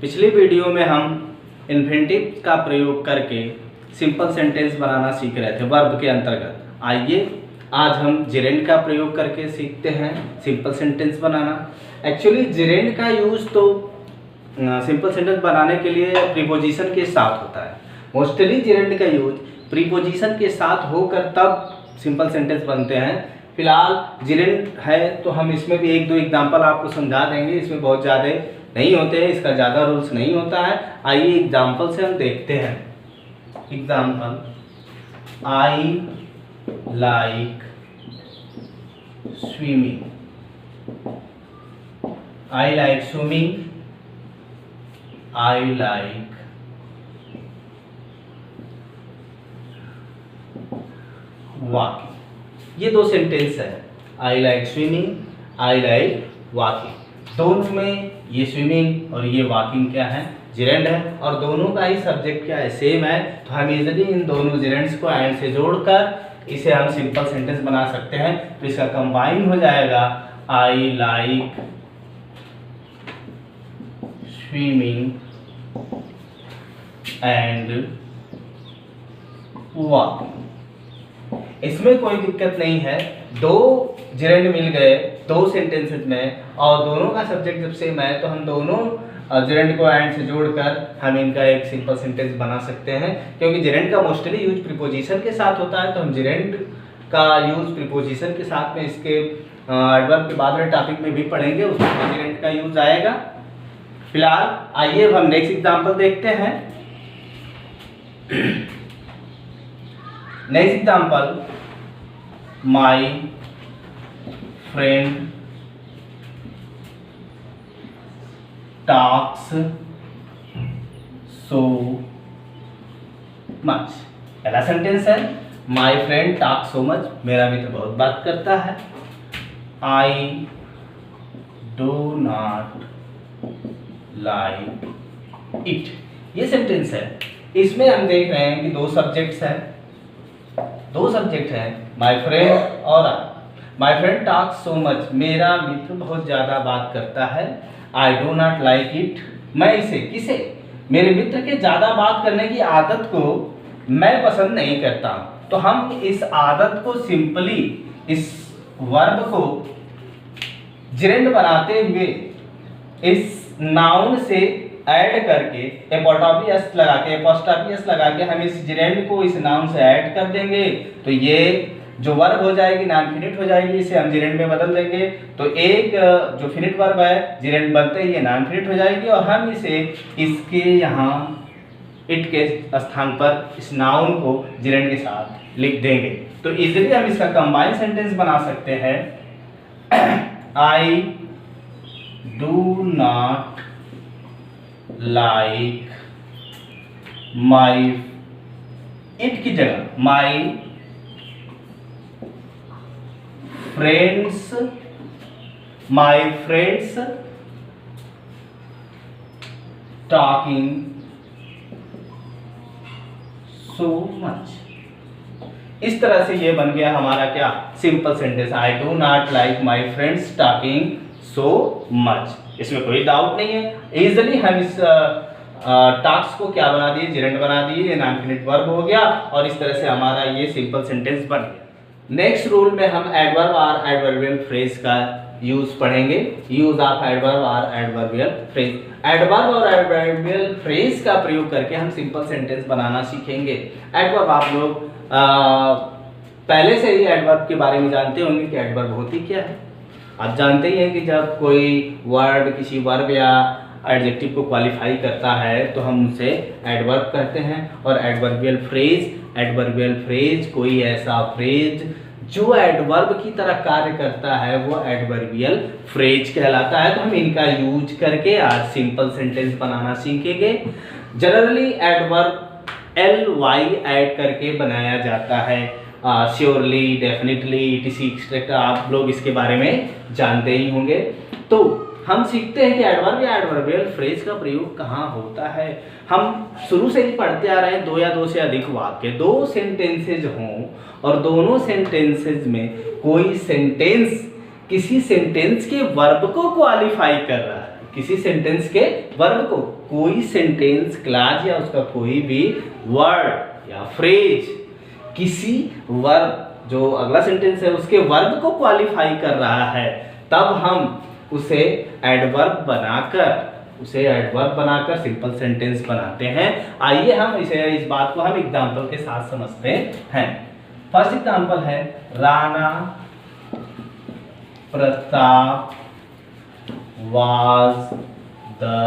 पिछली वीडियो में हम इन्फिनेटिव का प्रयोग करके सिंपल सेंटेंस बनाना सीख रहे थे वर्ब के अंतर्गत। आइए आज हम जेरेंड का प्रयोग करके सीखते हैं सिंपल सेंटेंस बनाना। एक्चुअली जेरेंड का यूज़ तो सिंपल सेंटेंस बनाने के लिए प्रीपोजिशन के साथ होता है। मोस्टली जेरेंड का यूज प्रीपोजिशन के साथ होकर तब सिंपल सेंटेंस बनते हैं। फिलहाल जेरेंड है तो हम इसमें भी एक दो एग्जाम्पल आपको समझा देंगे। इसमें बहुत ज़्यादा नहीं होते हैं, इसका ज़्यादा रूल्स नहीं होता है। आइए एग्जाम्पल से हम देखते हैं। Example, I like swimming. I like swimming, I like walking. ये दो सेंटेंस है, I like swimming, I like walking. दोनों में ये स्विमिंग और ये वॉकिंग क्या है, जेरेंड है, और दोनों का ही सब्जेक्ट क्या है, सेम है। तो हम इजीली इन दोनों जेरेंड्स को एंड से जोड़कर इसे हम सिंपल सेंटेंस बना सकते हैं। तो इसका कंबाइन हो जाएगा I like swimming and walking. इसमें कोई दिक्कत नहीं है, दो जेरेंड मिल गए दो सेंटेंसेस में और दोनों का सब्जेक्ट जब सेम है तो हम दोनों जेरेंड को एंड से जोड़कर हम इनका एक सिंपल सेंटेंस बना सकते हैं। क्योंकि जेरेंड का मोस्टली यूज प्रीपोजिशन के साथ होता है तो हम जेरेंड का यूज प्रीपोजिशन के साथ में इसके एडवर्ब के बाद वाले टॉपिक में भी पढ़ेंगे, उसमें जेरेंड का यूज आएगा। फिलहाल आइए अब हम नेक्स्ट एग्जाम्पल देखते हैं। नेक्स्ट एग्जाम्पल, माई फ्रेंड टॉक्स सो मच। पहला सेंटेंस है माई फ्रेंड टॉक्स सो मच, मेरा मित्र बहुत बात करता है। I do not like it, ये सेंटेंस है। इसमें हम देख रहे हैं कि दो सब्जेक्ट्स हैं, दो सब्जेक्ट हैं, माई फ्रेंड और I. My friend talks so much, मेरा मित्र बहुत ज़्यादा बात करता है। I do not like it, मैं इसे किसे, मेरे मित्र के ज़्यादा बात करने की आदत को मैं पसंद नहीं करता। तो हम इस आदत को सिंपली इस वर्ब को जेरेंड बनाते हुए इस नाउन से ऐड करके एपोस्ट्रोफी एस लगा के हम इस जेरेंड को इस नाउन से ऐड कर देंगे। तो ये जो वर्ब हो जाएगी नॉन फिनिट हो जाएगी, इसे हम जेरेंड में बदल देंगे। तो एक जो फिनिट वर्ब है जेरेंड बनते ही ये नॉन फिनिट हो जाएगी और हम इसे इसके यहाँ इट के स्थान पर इस नाउन को जेरेंड के साथ लिख देंगे। तो इजीली हम इसका कंबाइन सेंटेंस बना सकते हैं। आई do not like my, it की जगह my friends, my friends talking so much. इस तरह से ये बन गया हमारा क्या, simple sentence, I do not like my friends talking so much. इसमें कोई डाउट नहीं है। इजीली हम इस टास्क को क्या बना दिए, जेरेंड बना दिए, ये नॉन फिनिट वर्ब हो गया और इस तरह से हमारा ये सिंपल सेंटेंस बन गया। नेक्स्ट रूल में हम एडवर्ब और एडवर्बियल फ्रेज का यूज पढ़ेंगे। यूज ऑफ एडवर्ब और एडवर्बियल फ्रेज। एडवर्ब और एडवर्बियल फ्रेज का प्रयोग करके हम सिंपल सेंटेंस बनाना सीखेंगे। एडवर्ब आप लोग पहले से ही एडवर्ब के बारे में जानते होंगे कि एडवर्ब होती क्या है। आप जानते ही हैं कि जब कोई वर्ड किसी वर्ब या एडजेक्टिव को क्वालिफाई करता है तो हम उसे एडवर्ब कहते हैं। और एडवर्बियल फ्रेज कोई ऐसा फ्रेज जो एडवर्ब की तरह कार्य करता है वो एडवर्बियल फ्रेज कहलाता है। तो हम इनका यूज करके आज सिंपल सेंटेंस बनाना सीखेंगे। जनरली एडवर्ब ly ऐड करके बनाया जाता है, श्योरली, डेफिनेटली, इट, आप लोग इसके बारे में जानते ही होंगे। तो हम सीखते हैं कि एडवर्ब या एडवर्बियल फ्रेज का प्रयोग कहाँ होता है। हम शुरू से ही पढ़ते आ रहे हैं, दो या दो से अधिक वाक्य, दो सेंटेंसेज हों और दोनों सेंटेंसेज में कोई सेंटेंस किसी सेंटेंस के वर्ब को क्वालिफाई कर रहा है किसी सेंटेंस के वर्ब को, कोई सेंटेंस क्लॉज या उसका कोई भी वर्ड या फ्रेज किसी वर्ब, जो अगला सेंटेंस है उसके वर्ब को क्वालिफाई कर रहा है, तब हम उसे एडवर्ब बनाकर सिंपल सेंटेंस बनाते हैं। आइए हम इस बात को हम एग्जांपल के साथ समझते हैं। फर्स्ट एग्जांपल है Rana Pratap was the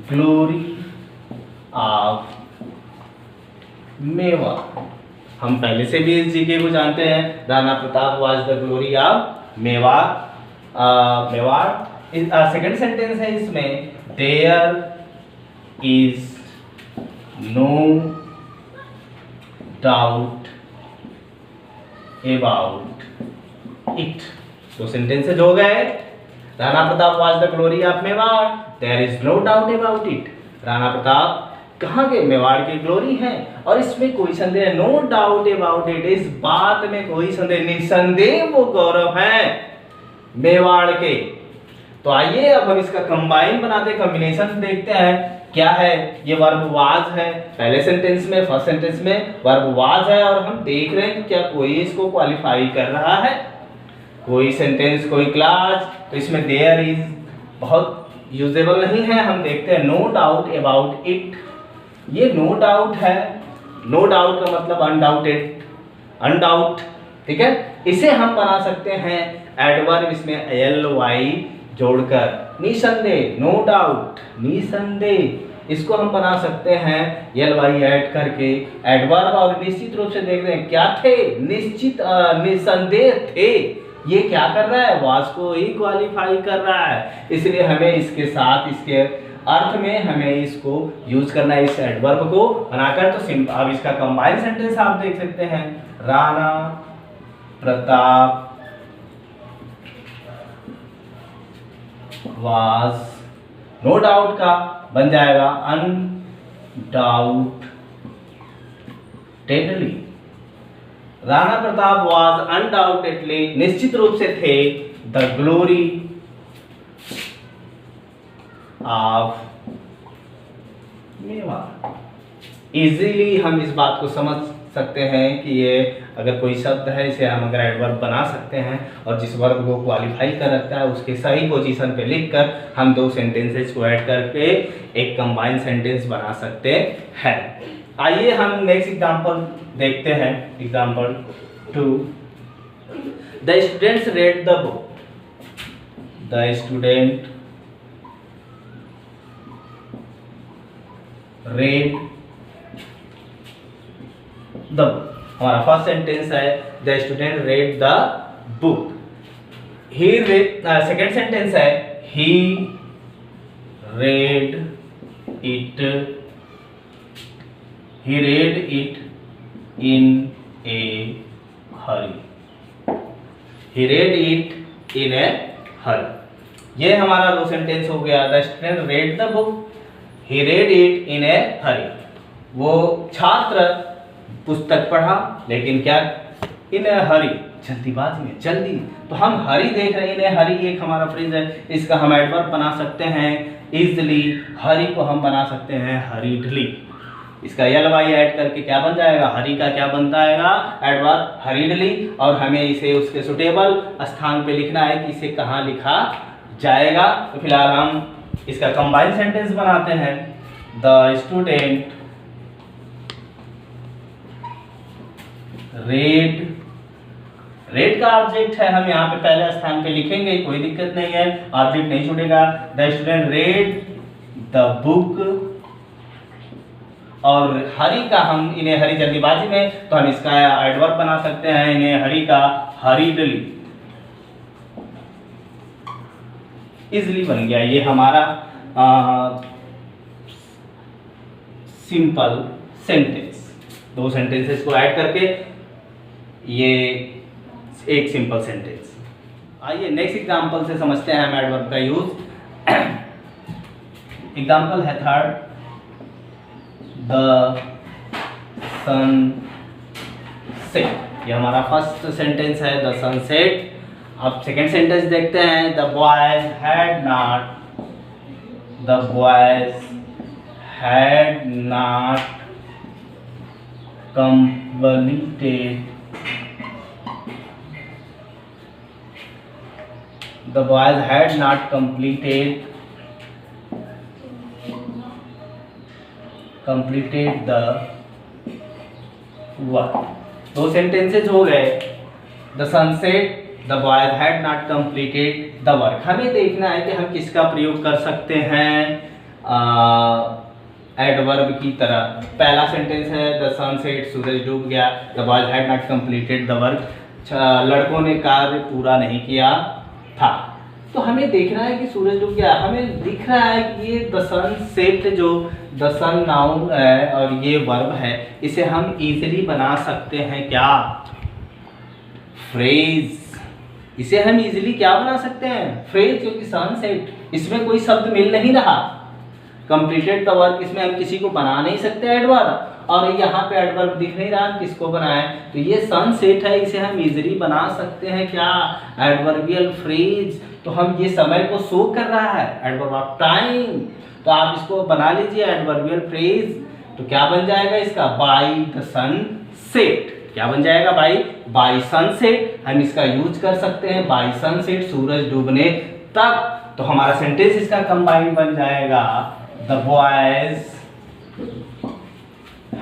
glory of मेवा। हम पहले से भी इस जीके को जानते हैं, Rana Pratap was the glory of Mewar. Second sentence है इसमें, there is no doubt about it। तो सेंटेंसेज हो गए, Rana Pratap was the glory of Mewar, there is no doubt about it। Rana Pratap कहाँ के, मेवाड़ की ग्लोरी है, और इसमें कोई संदेह, नो डाउट अबाउट इट, इस बात में कोई संदेह, निसंदेह वो गौरव है मेवाड़ के। तो आइए अब हम इसका कंबाइन बनाते हैं, कॉम्बिनेशन देखते हैं क्या है। ये वर्ब वाज है, पहले सेंटेंस में, फर्स्ट सेंटेंस में वर्ब वाज है, और हम देख रहे हैं क्या कोई इसको क्वालिफाई कर रहा है, कोई सेंटेंस, कोई क्लॉज। तो इसमें देयर इज बहुत यूजेबल नहीं है, हम देखते हैं नो डाउट अबाउट इट। ये नो डाउट है, नो डाउट का मतलब अनडाउटेड, अनडाउट, ठीक है। इसे हम बना सकते हैं एडवर्ब, इसमें ly जोड़कर, निसंदेह, नो डाउट, निसंदेह, इसको हम बना सकते हैं ly ऐड करके एडवर्ब। और निश्चित रूप से देख रहे हैं क्या थे, निश्चित निसंदेह थे, ये क्या कर रहा है, वाज को ही क्वालिफाई कर रहा है, इसलिए हमें इसके साथ, इसके अर्थ में हमें इसको यूज करना है, इस एडवर्ब को बनाकर। तो अब इसका कंबाइन सेंटेंस आप देख सकते हैं, Rana Pratap was, no doubt का बन जाएगा undoubtedly. Rana Pratap was undoubtedly, निश्चित रूप से थे, the glory of Mewar. Easily हम इस बात को समझ सकते हैं कि ये अगर कोई शब्द है, इसे हम अगर एडवर्ब बना सकते हैं, और जिस वर्ब को क्वालिफाई कर रखता है उसके सही पोजीशन पे लिखकर हम दो सेंटेंसेस को ऐड करके एक कंबाइंड सेंटेंस बना सकते हैं। आइए हम नेक्स्ट एग्जांपल देखते हैं, example 2। The students read the book, the student read the book. हमारा फर्स्ट सेंटेंस है the student read the book. He read, second sentence है he read it, he read it in a hurry, he read it in a hurry. ये हमारा दो sentence हो गया, the student read the book, he read it in a hurry. वो छात्र पुस्तक पढ़ा, लेकिन क्या, इन ए हरी, जल्दीबाजी में, जल्दी। तो हम हरी देख रहे हैं, इन ए हरी एक हमारा फ्रेज है, इसका हम एडवर्ब बना सकते हैं इजली। हरी को हम बना सकते हैं हरीडली, इसका ly ऐड करके क्या बन जाएगा, हरी का क्या बनता है एडवर्ब, हरीडली। और हमें इसे उसके सुटेबल स्थान पे लिखना है कि इसे कहाँ लिखा जाएगा। तो फिलहाल हम इसका कंबाइंड सेंटेंस बनाते हैं, द स्टूडेंट रेड, रेड का ऑब्जेक्ट है, हम यहाँ पे पहले स्थान पे लिखेंगे, कोई दिक्कत नहीं है, ऑब्जेक्ट नहीं छूटेगा। The student read the book, और हरी का हम, इन्हें हरी जल्दीबाजी में, तो हम इसका एडवर्ब बना सकते हैं, इन्हें हरी का हरीडली, इजली बन गया। ये हमारा सिंपल सेंटेंस, दो सेंटेंसेस को ऐड करके ये एक सिंपल सेंटेंस। आइए नेक्स्ट एग्जांपल से समझते हैं हम एडवर्ब का यूज। एग्जांपल है थर्ड, द सन सेट। ये हमारा फर्स्ट सेंटेंस है, द सन सेट। अब सेकेंड सेंटेंस देखते हैं, the boys had not the boys had not completed the boys had not completed the work। दो सेंटेंसेज हो गए। The sunset, the boys had not completed the work. हमें देखना है कि हम किसका प्रयोग कर सकते हैं एडवर्ब की तरह। पहला सेंटेंस है द सनसेट, सूरज डूब गया। The boys had not completed the work, लड़कों ने कार्य पूरा नहीं किया था। तो हमें देखना है कि सूरज डूब गया। हमें दिख रहा है कि ये द सनसेट जो द सन नाउन है और ये वर्ब है, इसे हम इजीली बना सकते हैं क्या, फ्रेज। इसे हम इजीली क्या बना सकते हैं, फ्रेज, क्योंकि सनसेट इसमें कोई शब्द मिल नहीं रहा। कंप्लीटेड द वर्क इसमें हम किसी को बना नहीं सकते एडवर्ब, और यहाँ पे एडवर्ब दिख नहीं रहा हम किसको बनाएं। तो ये सनसेट है, इसे हम इजीली बना सकते हैं क्या, एडवर्बियल फ्रेज। तो हम ये समय को शो कर रहा है, एडवर्ब ऑफ टाइम। तो आप इसको बना लीजिए एडवर्बियल फ्रेज। तो क्या बन जाएगा इसका, बाय द सनसेट। क्या बन जाएगा, बाय सनसेट। हम इसका यूज कर सकते हैं बाय सनसेट, सूरज डूबने तक। तो हमारा सेंटेंस इसका कंबाइन बन जाएगा, the boys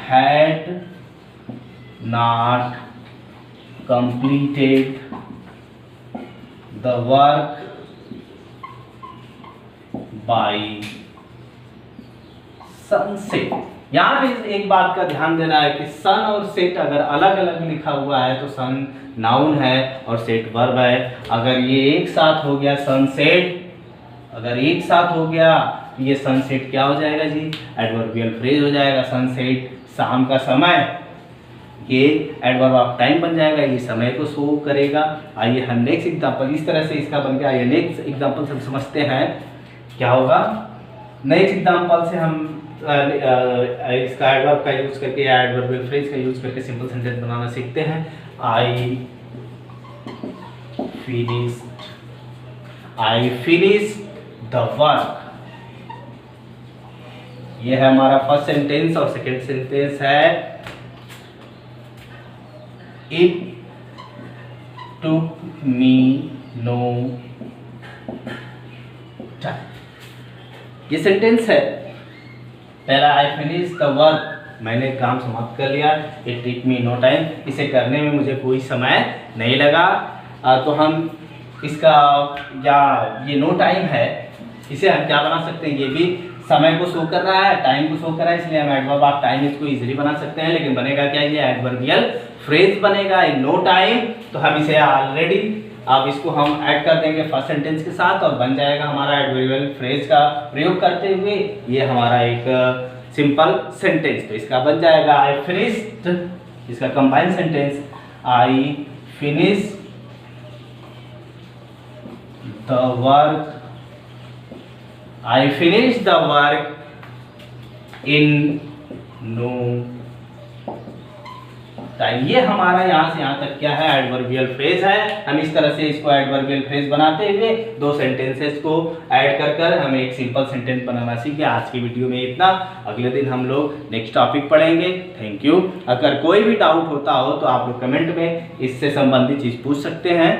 had not completed the work by sunset। यहाँ पे एक बात का ध्यान देना है कि सन और सेट अगर अलग अलग लिखा हुआ है तो सन नाउन है और सेट वर्ब है। अगर ये एक साथ हो गया सनसेट, अगर एक साथ हो गया ये सनसेट क्या हो जाएगा जी, एडवर्बियल फ्रेज हो जाएगा। सनसेट शाम का समय, ये एडवर्ब ऑफ टाइम बन जाएगा, ये समय को शो करेगा। आइए हम नेक्स्ट एग्जांपल, इस तरह से इसका बन गया। आइए नेक्स्ट एग्जांपल से समझते हैं क्या होगा। नेक्स्ट एग्जांपल से हम इसका एडवर्ब का यूज करके या एडवर्बियल फ्रेज का यूज करके सिंपल सेंटेंस बनाना सीखते हैं। I finish the work. ये है हमारा फर्स्ट सेंटेंस। और सेकंड सेंटेंस है it took me know time. ये सेंटेंस है। पहला आई फिनिश द वर्क, मैंने काम समाप्त कर लिया। It took me know time, इसे करने में मुझे कोई समय नहीं लगा। तो हम इसका या ये नो टाइम है, इसे हम क्या बना सकते हैं, ये भी समय को शो कर रहा है, टाइम को शो कर रहा है, इसलिए हम एडवर्ब ऑफ टाइम इसको इजीली बना सकते हैं। लेकिन बनेगा क्या, ये एडवर्बियल फ्रेज बनेगा इन नो टाइम। तो हम इसे ऑलरेडी अब इसको हम ऐड कर देंगे फर्स्ट सेंटेंस के साथ और बन जाएगा हमारा एडवर्बियल फ्रेज का प्रयोग करते हुए ये हमारा एक सिंपल सेंटेंस। तो इसका बन जाएगा आई फिनिश्ड, इसका combine sentence I finish the work, I finished the work in no time. ये हमारा यहाँ से यहाँ तक क्या है, एडवर्बियल फ्रेज है। हम इस तरह से इसको एडवर्बियल फ्रेज बनाते हुए दो सेंटेंसेस को ऐड कर कर हम एक सिंपल सेंटेंस बनाना सीखे। आज की वीडियो में इतना, अगले दिन हम लोग नेक्स्ट टॉपिक पढ़ेंगे। Thank you. अगर कोई भी डाउट होता हो तो आप लोग कमेंट में इससे संबंधित चीज़ पूछ सकते हैं।